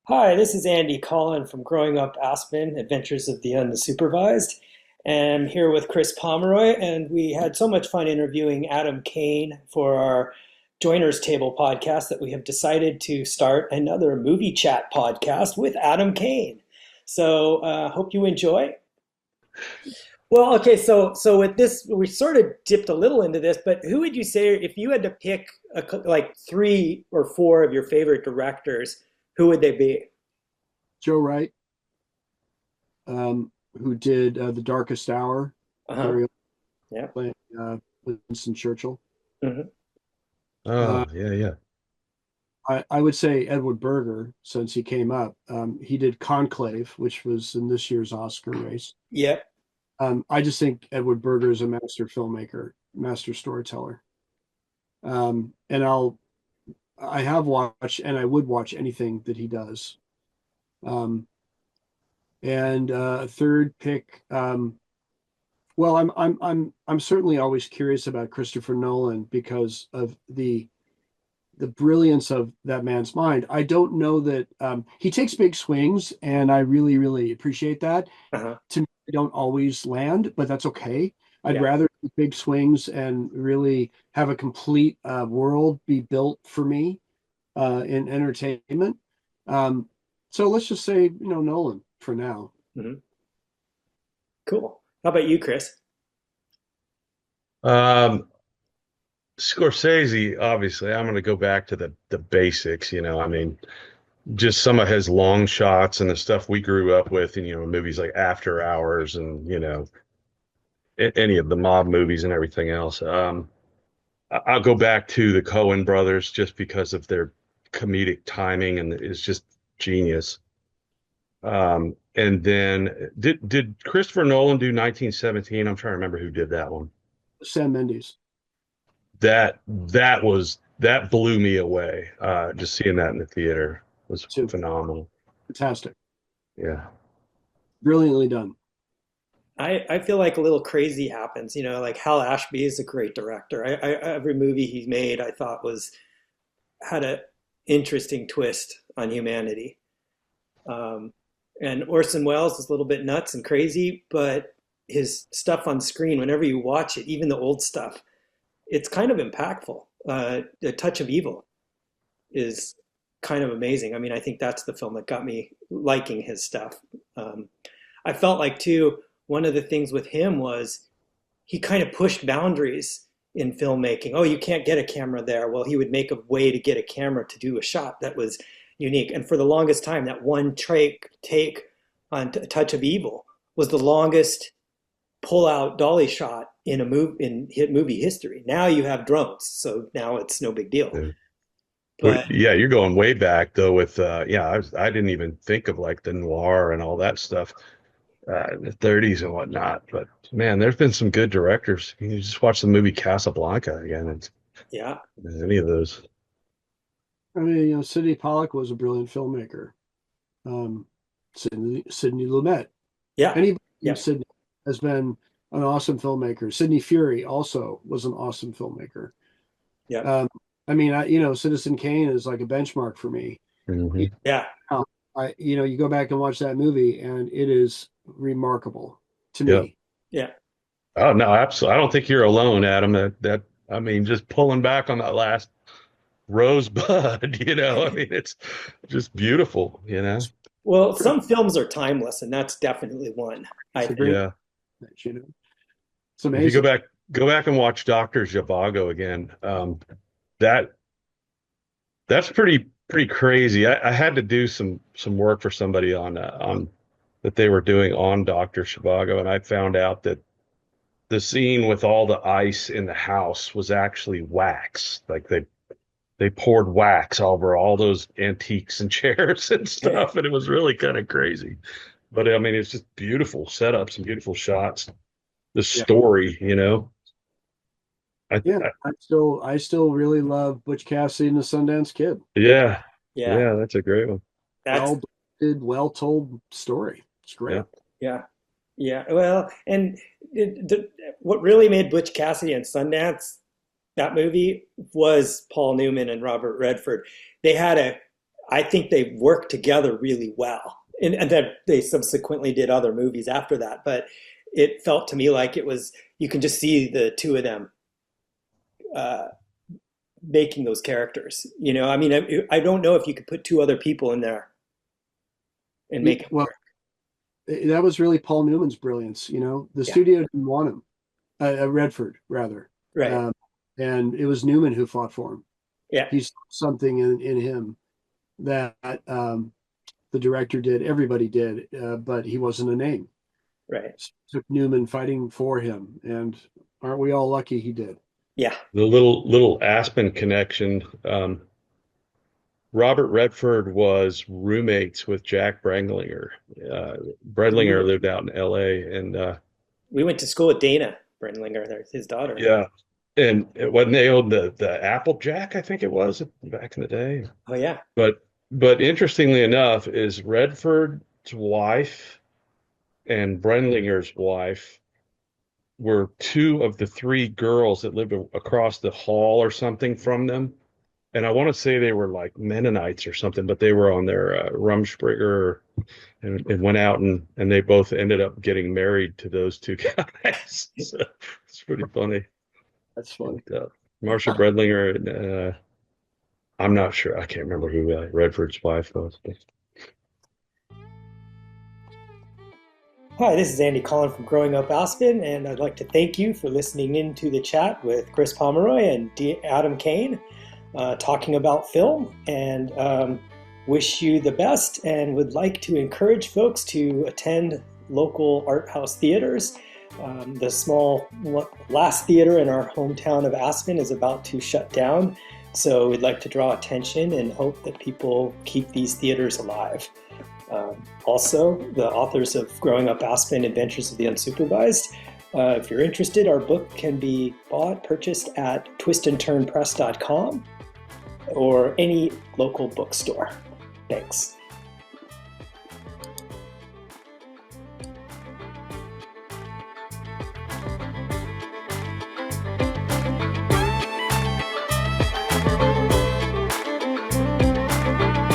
Hi, this is Andy Collin from Growing Up Aspen, Adventures of the Unsupervised. And I'm here with Chris Pomeroy, and we had so much fun interviewing Adam Kane for our Joiners Table podcast that we have decided to start another movie chat podcast with Adam Kane. So, hope you enjoy. Well, okay, so with this, we sort of dipped a little into this, but who would you say if you had to pick like three or four of your favorite directors, who would they be? Joe Wright, who did The Darkest Hour, Uh-huh. Harry Yeah. playing Winston Churchill. Mhm. Uh, Oh, yeah, yeah. I would say Edward Berger, since he came up. He did Conclave, which was in this year's Oscar race. Yep. I just think Edward Berger is a master filmmaker, master storyteller. And I have watched, and I would watch anything that he does. Um, and third pick, well, I'm certainly always curious about Christopher Nolan because of the brilliance of that man's mind. I don't know that he takes big swings, and I really, really appreciate that. Uh-huh. To me, they don't always land, but that's okay. I'd Yeah. rather take big swings and really have a complete world be built for me in entertainment. Um, so let's just say, Nolan for now. Hmm. Cool. How about you, Chris? Um, Scorsese, obviously, I'm going to go back to the basics, I mean, just some of his long shots and the stuff we grew up with, and movies like After Hours and any of the mob movies and everything else. I'll go back to the Coen brothers just because of their comedic timing and it's just genius. And then did Christopher Nolan do 1917? I'm trying to remember who did that one. Sam Mendes That blew me away. Just seeing that in the theater was too. phenomenal. Fantastic. Yeah. Brilliantly done. I feel like a little crazy happens. Like Hal Ashby is a great director. Every movie he's made, I thought had a interesting twist on humanity. Um, and Orson Welles is a little bit nuts and crazy, but his stuff on screen, whenever you watch it, even the old stuff, it's kind of impactful. A Touch of Evil is kind of amazing. I mean, I think that's the film that got me liking his stuff. Um, I felt like too, one of the things with him was he kind of pushed boundaries in filmmaking. Oh, you can't get a camera there. Well, he would make a way to get a camera to do a shot that was unique. And for the longest time, that one take on Touch of Evil was the longest pull out dolly shot in a movie in hit movie history. Now you have drones, so now it's no big deal. Yeah. But Yeah, you're going way back though with yeah, I didn't even think of like the noir and all that stuff in the 30s and whatnot. But man, there's been some good directors. You just watch the movie Casablanca again. It's yeah, any of those. I mean, Sidney Pollack was a brilliant filmmaker. Sidney Lumet. yeah, Anybody yeah, named Sidney has been an awesome filmmaker. Sidney Fury also was an awesome filmmaker. yeah, Um, I mean, Citizen Kane is like a benchmark for me. You Hmm. yeah, know, you go back and watch that movie, and it is remarkable to Yeah. me. yeah. Oh no, absolutely. I don't think you're alone, Adam. That I mean, just pulling back on that last rosebud, I mean, it's just beautiful. Well, some films are timeless, and that's definitely one, I It's a think. great, Yeah. you know, it's If you amazing. go back and watch Dr. Zhivago again, that that's pretty crazy. I had to do some work for somebody on that they were doing on Dr. Zhivago, and I found out that the scene with all the ice in the house was actually wax. Like they poured wax over all those antiques and chairs and stuff, and it was really kind of crazy. But I mean, it's just beautiful setups and beautiful shots. The Yeah, story. I, yeah. I I still really love Butch Cassidy and the Sundance Kid. yeah, Yeah, yeah, that's a great one. that's Well did, well told story. It's Yeah. great. yeah, yeah. Well, and what really made Butch Cassidy and Sundance that movie was Paul Newman and Robert Redford. They had I think they worked together really well. And that they subsequently did other movies after that. But it felt to me like it was, you can just see the two of them uh, making those characters. You know, I mean, I don't know if you could put two other people in there and make it Well, work. that was really Paul Newman's brilliance. You know, the Yeah, studio didn't want him, Redford rather, right. um, and it was Newman who fought for him. Yeah, He saw something in him that the director did, everybody did, but he wasn't a name. right. So it took Newman fighting for him, and aren't we all lucky he did? Yeah, The little Aspen connection. Robert Redford was roommates with Jack Brendlinger. Brendlinger Really? lived out in L.A. and we went to school with Dana Brendlinger, his daughter. yeah, and when they owned the Applejack, I think it was back in the day. Oh yeah, But interestingly enough, is Redford's wife and Brendlinger's wife were two of the three girls that lived across the hall or something from them. And I want to say they were like Mennonites or something, but they were on their Rumspringa and went out and they both ended up getting married to those two guys. So it's pretty funny. That's And, funny. Marsha Bredlinger and I'm not sure. I can't remember who Redford's wife was. But hi, this is Andy Collin from Growing Up Aspen, and I'd like to thank you for listening in to the chat with Chris Pomeroy and Adam Kane, talking about film, and wish you the best, and would like to encourage folks to attend local art house theaters. The small last theater in our hometown of Aspen is about to shut down, so we'd like to draw attention and hope that people keep these theaters alive. Also, the authors of Growing Up Aspen, Adventures of the Unsupervised. If you're interested, our book can be purchased at twistandturnpress.com or any local bookstore. Thanks.